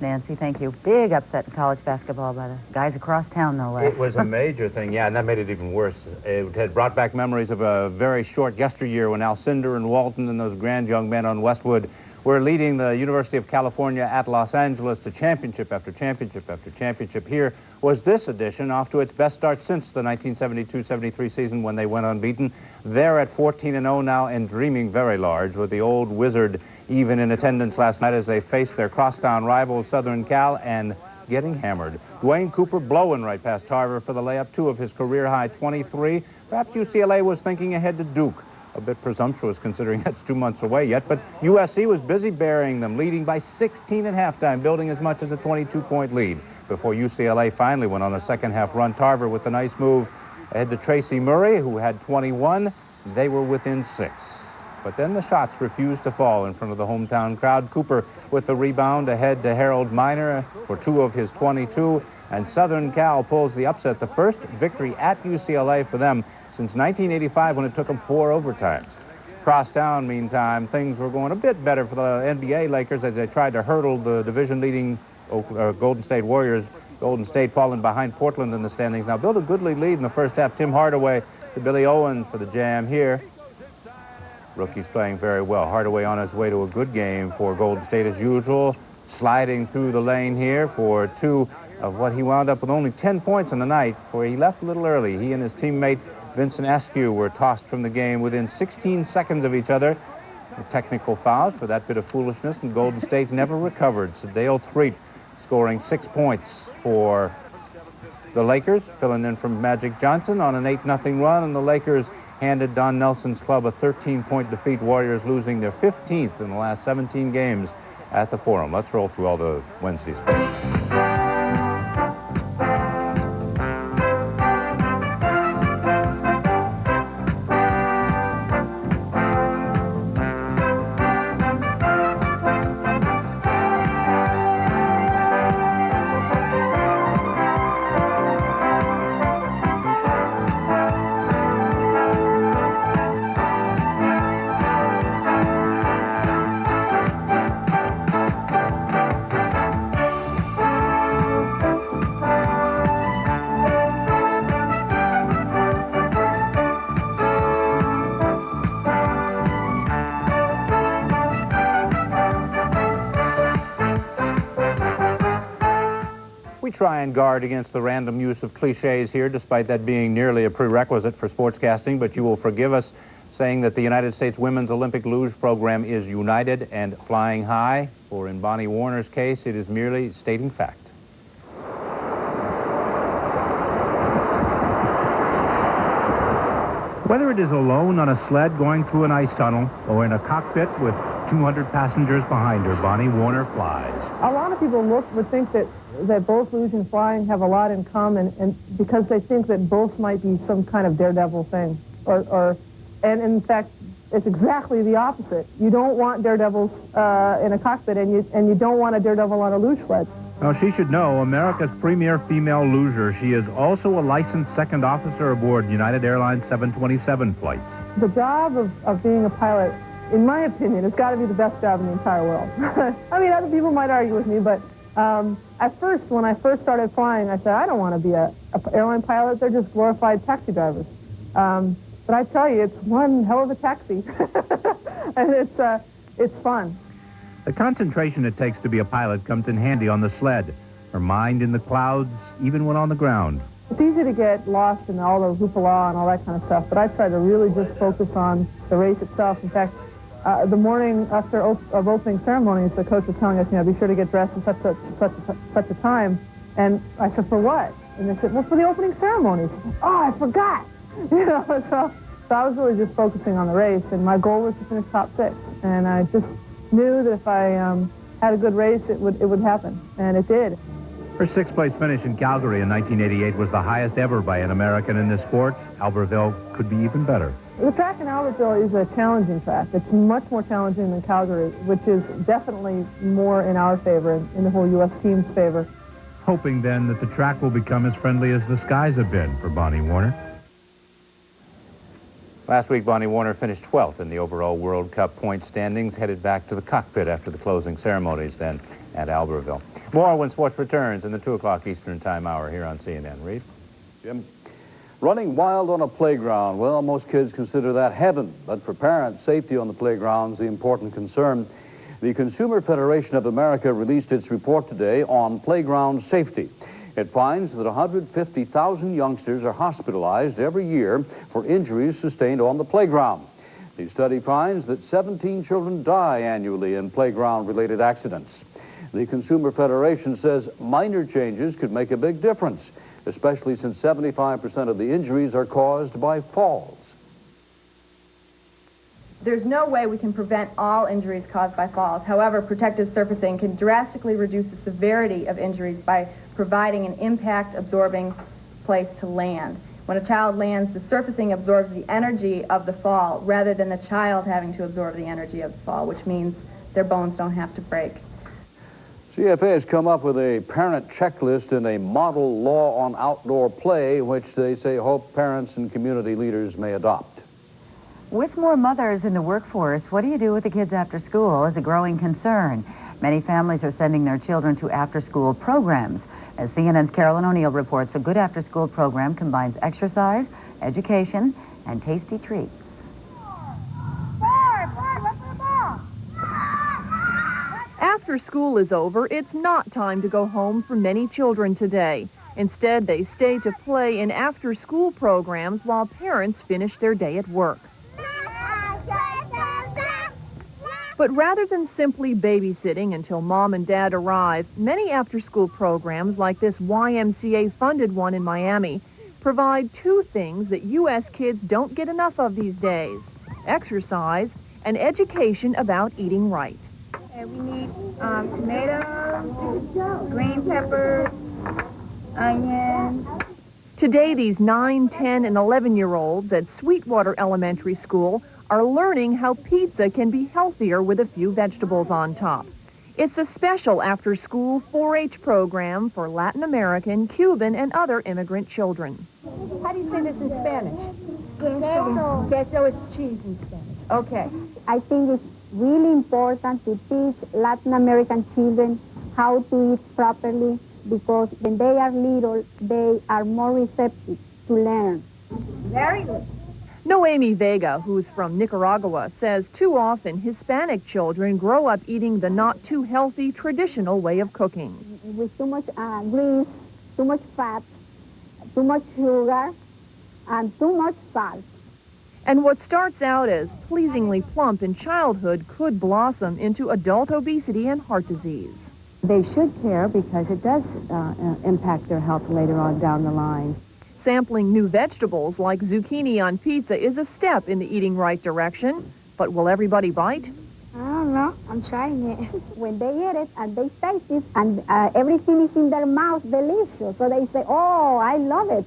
Nancy, thank you. Big upset in college basketball by the guys across town, no less. It was a major thing, yeah, and that made it even worse. It had brought back memories of a very short yesteryear when Alcindor and Walton and those grand young men on Westwood were leading the University of California at Los Angeles to championship after championship after championship. Here was this edition off to its best start since the 1972-73 season when they went unbeaten. They're at 14-0 now and dreaming very large, with the old Wizard even in attendance last night as they faced their crosstown rival Southern Cal and getting hammered. Dwayne Cooper blowing right past Tarver for the layup, 2 of his career-high 23. Perhaps UCLA was thinking ahead to Duke. A bit presumptuous considering that's 2 months away yet, but USC was busy burying them, leading by 16 at halftime, building as much as a 22-point lead before UCLA finally went on a second-half run. Tarver with a nice move ahead to Tracy Murray, who had 21. They were within 6. But then the shots refused to fall in front of the hometown crowd. Cooper with the rebound ahead to Harold Miner for 2 of his 22, and Southern Cal pulls the upset, the first victory at UCLA for them since 1985 when it took them 4 overtimes. Crosstown, meantime, things were going a bit better for the NBA Lakers as they tried to hurdle the division-leading Golden State Warriors. Golden State falling behind Portland in the standings. Now built a goodly lead in the first half. Tim Hardaway to Billy Owens for the jam here. Rookie's playing very well. Hardaway on his way to a good game for Golden State as usual. Sliding through the lane here for 2 of what he wound up with only 10 points in the night, where he left a little early. He and his teammate Vincent Askew were tossed from the game within 16 seconds of each other. The technical fouls for that bit of foolishness, and Golden State never recovered. So Dale Threet scoring 6 points for the Lakers, filling in from Magic Johnson on an 8-0 run, and the Lakers handed Don Nelson's club a 13-point defeat. Warriors losing their 15th in the last 17 games at the Forum. Let's roll through all the Wednesday sports. Try and guard against the random use of cliches here, despite that being nearly a prerequisite for sportscasting, but you will forgive us saying that the United States Women's Olympic Luge program is united and flying high, or in Bonnie Warner's case, it is merely stating fact. Whether it is alone on a sled going through an ice tunnel or in a cockpit with 200 passengers behind her, Bonnie Warner flies. A lot of people would think that both luge and flying have a lot in common, and because they think that both might be some kind of daredevil thing, and in fact, it's exactly the opposite. You don't want daredevils in a cockpit, and you don't want a daredevil on a luge sled. Now, she should know, America's premier female luger, she is also a licensed second officer aboard United Airlines 727 flights. The job of being a pilot, in my opinion, has got to be the best job in the entire world. I mean, other people might argue with me, but at first, when I first started flying, I said, I don't want to be an airline pilot. They're just glorified taxi drivers. But I tell you, it's one hell of a taxi. And it's fun. The concentration it takes to be a pilot comes in handy on the sled. Her mind in the clouds, even when on the ground. It's easy to get lost in all the hoopla and all that kind of stuff, but I try to really just focus on the race itself. In fact, the morning after of opening ceremonies, the coach was telling us, be sure to get dressed at such a time. And I said, for what? And they said, well, for the opening ceremonies. Oh, I forgot. So I was really just focusing on the race, and my goal was to finish top 6. And I just knew that if I had a good race, it would happen, and it did. Her 6th place finish in Calgary in 1988 was the highest ever by an American in this sport. Albertville could be even better. The track in Albertville is a challenging track. It's much more challenging than Calgary, which is definitely more in our favor, in the whole U.S. team's favor. Hoping then that the track will become as friendly as the skies have been for Bonnie Warner. Last week, Bonnie Warner finished 12th in the overall World Cup point standings, headed back to the cockpit after the closing ceremonies then at Albertville. More when sports returns in the 2 o'clock Eastern Time hour here on CNN. Reid? Jim? Running wild on a playground, well, most kids consider that heaven, but for parents, safety on the playground is the important concern. The Consumer Federation of America released its report today on playground safety. It finds that 150,000 youngsters are hospitalized every year for injuries sustained on the playground. The study finds that 17 children die annually in playground-related accidents. The Consumer Federation says minor changes could make a big difference, especially since 75% of the injuries are caused by falls. There's no way we can prevent all injuries caused by falls. However, protective surfacing can drastically reduce the severity of injuries by providing an impact-absorbing place to land. When a child lands, the surfacing absorbs the energy of the fall rather than the child having to absorb the energy of the fall, which means their bones don't have to break. CFA has come up with a parent checklist and a model law on outdoor play, which they say hope parents and community leaders may adopt. With more mothers in the workforce, what do you do with the kids after school is a growing concern. Many families are sending their children to after-school programs. As CNN's Carolyn O'Neill reports, a good after-school program combines exercise, education, and tasty treats. After school is over, it's not time to go home for many children today. Instead, they stay to play in after-school programs while parents finish their day at work. But rather than simply babysitting until mom and dad arrive, many after-school programs like this YMCA-funded one in Miami provide 2 things that U.S. kids don't get enough of these days: exercise and education about eating right. Okay, we need tomatoes, green peppers, onions. Today, these 9, 10, and 11-year-olds at Sweetwater Elementary School are learning how pizza can be healthier with a few vegetables on top. It's a special after-school 4-H program for Latin American, Cuban, and other immigrant children. How do you say this in Spanish? Queso. Queso is cheese in Spanish. Okay. I think it's really important to teach Latin American children how to eat properly, because when they are little, they are more receptive to learn. Very good. Noemi Vega, who's from Nicaragua, says too often Hispanic children grow up eating the not-too-healthy traditional way of cooking. With too much grease, too much fat, too much sugar, and too much salt. And what starts out as pleasingly plump in childhood could blossom into adult obesity and heart disease. They should care because it does impact their health later on down the line. Sampling new vegetables like zucchini on pizza is a step in the eating right direction. But will everybody bite? I don't know. I'm trying it. When they eat it and they taste it and everything is in their mouth delicious, so they say, oh, I love it.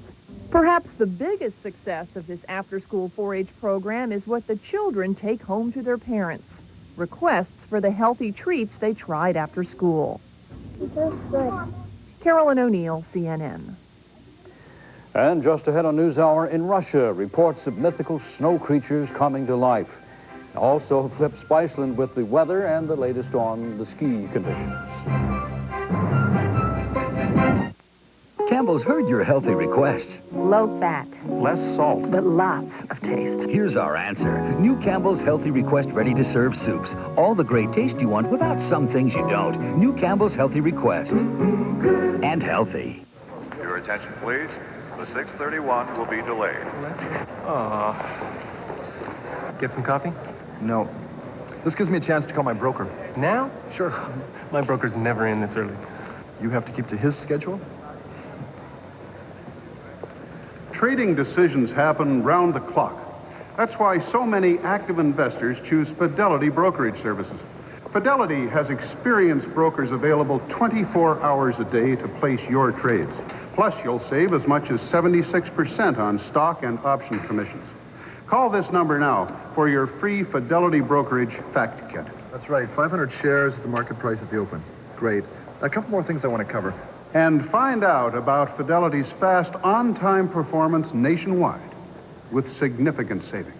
Perhaps the biggest success of this after-school 4-H program is what the children take home to their parents. Requests for the healthy treats they tried after school. It feels good. Carolyn O'Neill, CNN. And just ahead on NewsHour, in Russia, reports of mythical snow creatures coming to life. Also, Flip Spiceland with the weather and the latest on the ski conditions. Campbell's heard your healthy requests. Low fat. Less salt. But lots of taste. Here's our answer. New Campbell's Healthy Request ready-to-serve soups. All the great taste you want without some things you don't. New Campbell's Healthy Request. And healthy. Your attention, please. The 631 will be delayed. Get some coffee? No. This gives me a chance to call my broker. Now? Sure. My broker's never in this early. You have to keep to his schedule? Trading decisions happen round the clock. That's why so many active investors choose Fidelity Brokerage Services. Fidelity has experienced brokers available 24 hours a day to place your trades. Plus, you'll save as much as 76% on stock and option commissions. Call this number now for your free Fidelity Brokerage Fact Kit. That's right, 500 shares at the market price at the open. Great. A couple more things I want to cover. And find out about Fidelity's fast on-time performance nationwide with significant savings.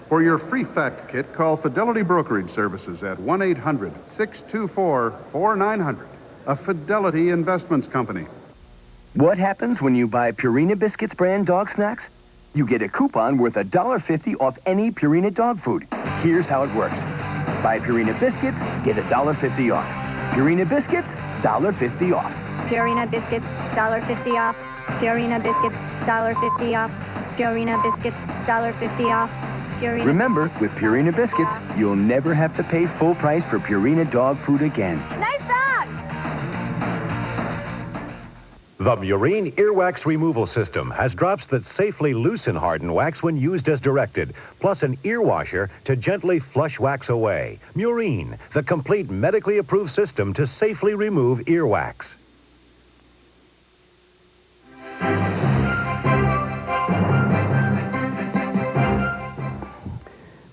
For your free fact kit, call Fidelity Brokerage Services at 1-800-624-4900, a Fidelity Investments company. What happens when you buy Purina Biscuits brand dog snacks? You get a coupon worth $1.50 off any Purina dog food. Here's how it works. Buy Purina Biscuits, get $1.50 off. Purina Biscuits, $1.50 off. Purina Biscuits, $1.50 off. Purina Biscuits, $1.50 off. Purina Biscuits, $1.50 off. Purina. Remember, with Purina Biscuits, you'll never have to pay full price for Purina dog food again. Nice dog! The Murine Earwax Removal System has drops that safely loosen hardened wax when used as directed, plus an ear washer to gently flush wax away. Murine, the complete medically approved system to safely remove earwax.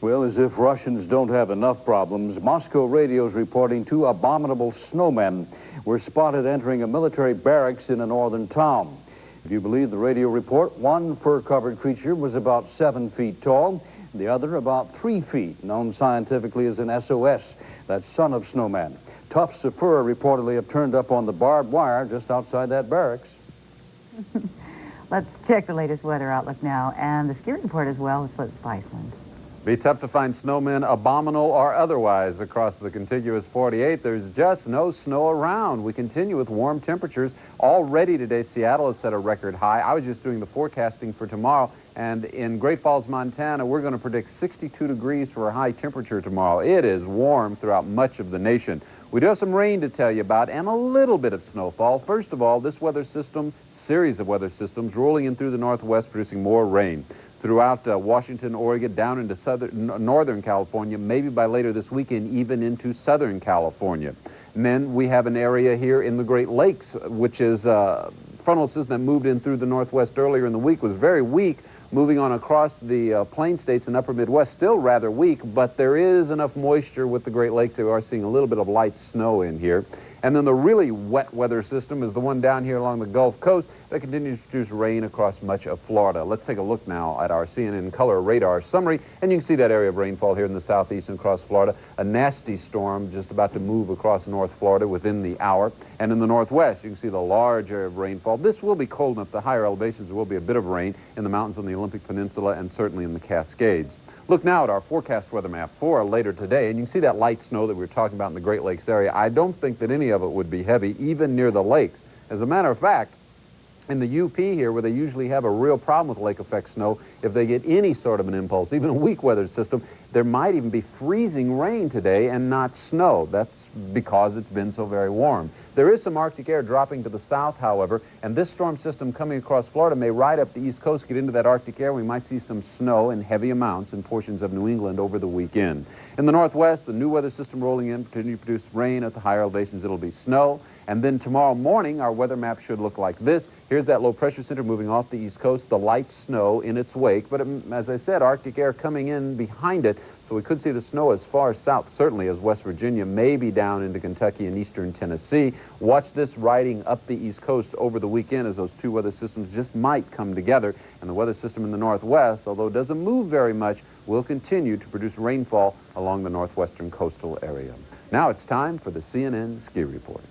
Well, as if Russians don't have enough problems, Moscow radio is reporting 2 abominable snowmen were spotted entering a military barracks in a northern town. If you believe the radio report, one fur-covered creature was about 7 feet tall, the other about 3 feet, known scientifically as an SOS, that's son of snowman. Tufts of fur reportedly have turned up on the barbed wire just outside that barracks. Let's check the latest weather outlook now, and the ski report as well with Flip Spiceland. Be tough to find snowmen, abominable or otherwise, across the contiguous 48. There's just no snow around. We continue with warm temperatures. Already today, Seattle has set a record high. I was just doing the forecasting for tomorrow, and in Great Falls, Montana, we're going to predict 62 degrees for a high temperature tomorrow. It is warm throughout much of the nation. We do have some rain to tell you about and a little bit of snowfall. First of all, this weather system, series of weather systems rolling in through the northwest, producing more rain. throughout Washington, Oregon, down into northern California, maybe by later this weekend, even into southern California. And then we have an area here in the Great Lakes, which is frontal system that moved in through the northwest earlier in the week, was very weak, moving on across the plain states and upper Midwest, still rather weak, but there is enough moisture with the Great Lakes that we are seeing a little bit of light snow in here. And then the really wet weather system is the one down here along the Gulf Coast that continues to produce rain across much of Florida. Let's take a look now at our CNN color radar summary, and you can see that area of rainfall here in the southeast and across Florida. A nasty storm just about to move across North Florida within the hour. And in the northwest, you can see the large area of rainfall. This will be cold enough. The higher elevations, there will be a bit of rain in the mountains on the Olympic Peninsula and certainly in the Cascades. Look now at our forecast weather map for later today, and you can see that light snow that we were talking about in the Great Lakes area. I don't think that any of it would be heavy, even near the lakes. As a matter of fact, in the UP here, where they usually have a real problem with lake effect snow, if they get any sort of an impulse, even a weak weather system, there might even be freezing rain today and not snow. That's because it's been so very warm. There is some Arctic air dropping to the south, however, and this storm system coming across Florida may ride up the east coast, get into that Arctic air. We might see some snow in heavy amounts in portions of New England over the weekend. In the northwest, the new weather system rolling in, continue to produce rain. At the higher elevations, it'll be snow. And then tomorrow morning, our weather map should look like this. Here's that low pressure center moving off the east coast, the light snow in its wake. But as I said, Arctic air coming in behind it, so we could see the snow as far south, certainly as West Virginia, maybe down into Kentucky and eastern Tennessee. Watch this riding up the east coast over the weekend as those two weather systems just might come together. And the weather system in the northwest, although it doesn't move very much, will continue to produce rainfall along the northwestern coastal area. Now it's time for the CNN Ski Report.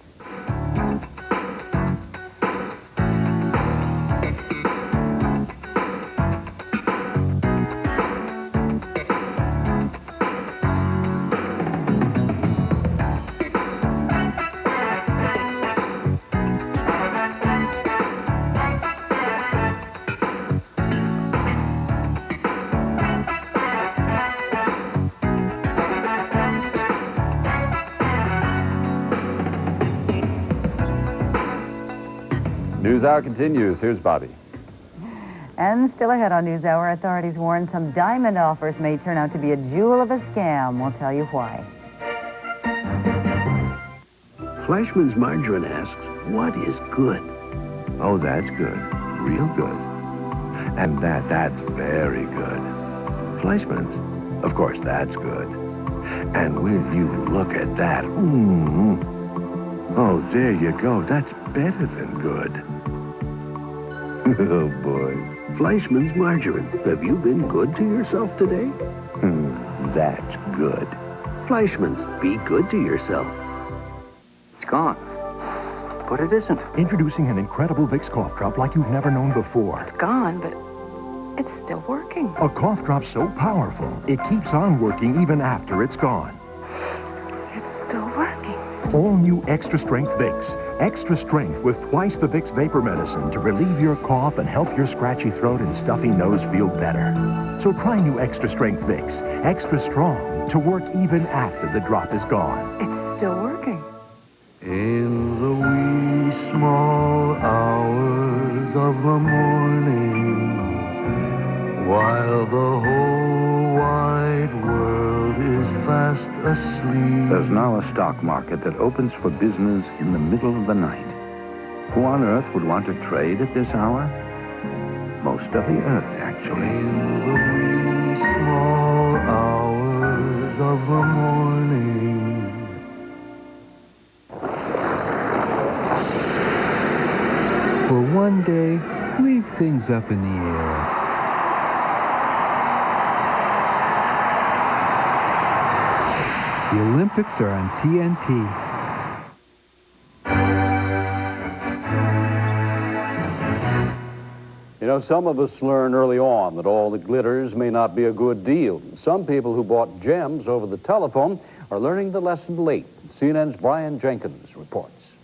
NewsHour continues. Here's Bobbie. And still ahead on NewsHour, authorities warn some diamond offers may turn out to be a jewel of a scam. We'll tell you why. Fleischmann's Margarine asks, what is good? Oh, that's good. Real good. And that's very good. Fleischmann's, of course, that's good. And will you look at that? Oh, there you go. That's better than good. Oh, boy. Fleischmann's Margarine. Have you been good to yourself today? That's good. Fleischmann's. Be good to yourself. It's gone. But it isn't. Introducing an incredible Vicks cough drop like you've never known before. It's gone, but it's still working. A cough drop so powerful, it keeps on working even after it's gone. It's still working. All new Extra Strength Vicks. Extra strength with twice the Vicks vapor medicine to relieve your cough and help your scratchy throat and stuffy nose feel better. So try new Extra Strength Vicks. Extra strong to work even after the drop is gone. It's still working. In the wee small hours of the morning, while the whole wide world is fast asleep. There's now a stock market that opens for business in the middle of the night. Who on earth would want to trade at this hour? Most of the earth, actually. In the wee small hours of the morning. For one day, leave things up in the air. The Olympics are on TNT. You know, some of us learn early on that all that glitters may not be a good deal. Some people who bought gems over the telephone are learning the lesson late. CNN's Brian Jenkins reports.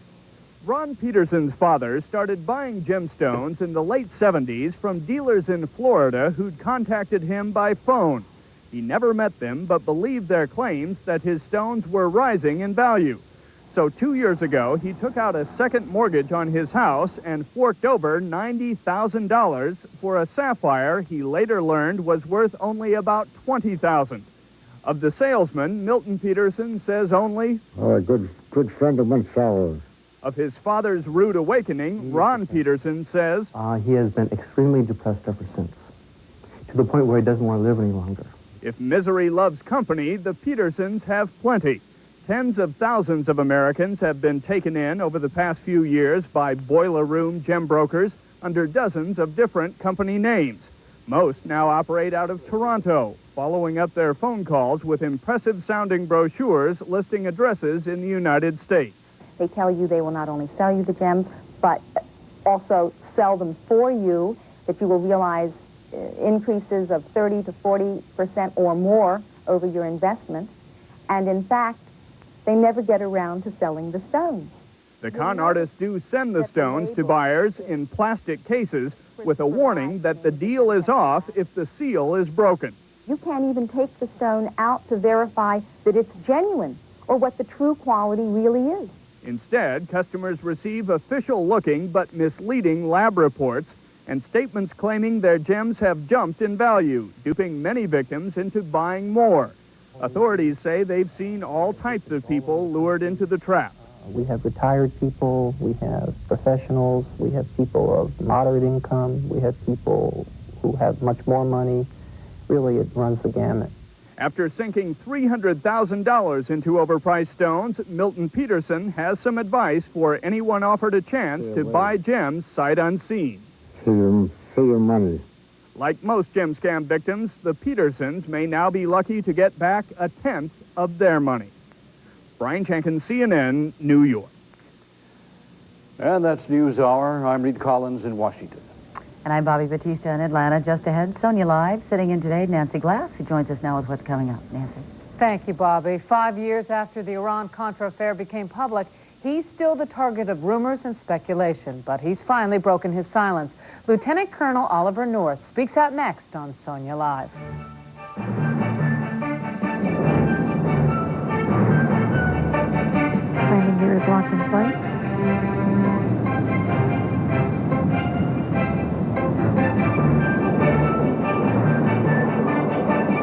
Ron Peterson's father started buying gemstones in the late 70s from dealers in Florida who'd contacted him by phone. He never met them, but believed their claims that his stones were rising in value. So 2 years ago, he took out a second mortgage on his house and forked over $90,000 for a sapphire he later learned was worth only about $20,000. Of the salesman, Milton Peterson says only... Oh, a good friend of mine, Sal's. Of his father's rude awakening, Ron Peterson says... He has been extremely depressed ever since, to the point where he doesn't want to live any longer. If misery loves company, the Petersons have plenty. Tens of thousands of Americans have been taken in over the past few years by boiler room gem brokers under dozens of different company names. Most now operate out of Toronto, following up their phone calls with impressive-sounding brochures listing addresses in the United States. They tell you they will not only sell you the gems, but also sell them for you, that you will realize increases of 30 to 40% or more over your investment. And in fact, they never get around to selling the stones. The con artists do send the stones to buyers in plastic cases with a warning that the deal is off if the seal is broken. You can't even take the stone out to verify that it's genuine or what the true quality really is. Instead, customers receive official-looking but misleading lab reports and statements claiming their gems have jumped in value, duping many victims into buying more. Authorities say they've seen all types of people lured into the trap. We have retired people, we have professionals, we have people of moderate income, we have people who have much more money. Really, it runs the gamut. After sinking $300,000 into overpriced stones, Milton Peterson has some advice for anyone offered a chance to buy gems sight unseen. See your money. Like most gem scam victims, the Petersons may now be lucky to get back a tenth of their money. Brian Jenkins, CNN, New York. And that's News Hour. I'm Reid Collins in Washington. And I'm Bobbie Battista in Atlanta. Just ahead, Sonia Live. Sitting in today, Nancy Glass, who joins us now with what's coming up. Nancy. Thank you, Bobbie. 5 years after the Iran-Contra affair became public, he's still the target of rumors and speculation, but he's finally broken his silence. Lieutenant Colonel Oliver North speaks out next on Sonia Live. Landing gear is locked in place.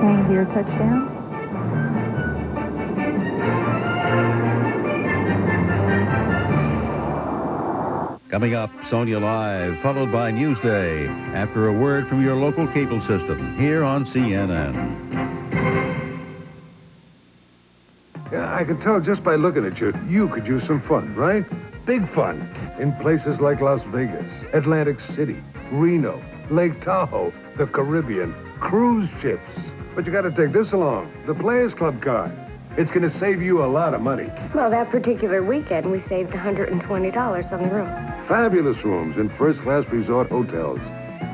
Landing gear touchdown. Coming up, Sonia Live, followed by Newsday, after a word from your local cable system, here on CNN. Yeah, I can tell just by looking at you, you could use some fun, right? Big fun. In places like Las Vegas, Atlantic City, Reno, Lake Tahoe, the Caribbean, cruise ships. But you got to take this along, the Players Club card. It's going to save you a lot of money. Well, that particular weekend, we saved $120 on the room. Fabulous rooms in first-class resort hotels.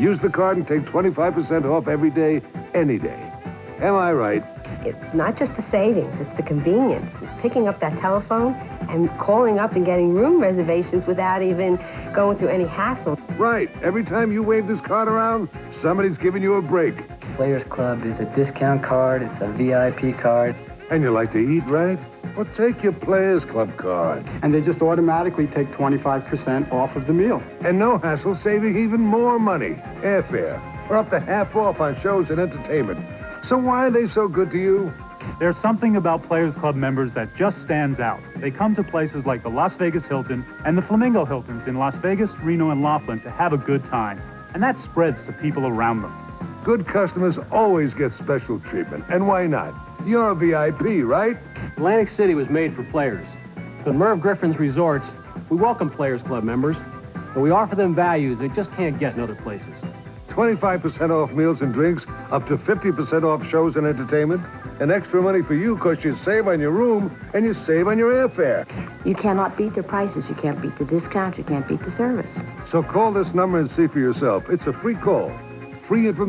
Use the card and take 25% off every day, any day. Am I right? It's not just the savings, it's the convenience. It's picking up that telephone and calling up and getting room reservations without even going through any hassle. Right. Every time you wave this card around, somebody's giving you a break. Players Club is a discount card. It's a VIP card. And you like to eat, right? Well, take your Players Club card. And they just automatically take 25% off of the meal. And no hassle, saving even more money. Airfare. Or up to half off on shows and entertainment. So why are they so good to you? There's something about Players Club members that just stands out. They come to places like the Las Vegas Hilton and the Flamingo Hiltons in Las Vegas, Reno, and Laughlin to have a good time. And that spreads to people around them. Good customers always get special treatment. And why not? You're a VIP, right? Atlantic City was made for players. At Merv Griffin's Resorts, we welcome Players Club members, but we offer them values they just can't get in other places. 25% off meals and drinks, up to 50% off shows and entertainment, and extra money for you because you save on your room and you save on your airfare. You cannot beat the prices. You can't beat the discount. You can't beat the service. So call this number and see for yourself. It's a free call. Free information.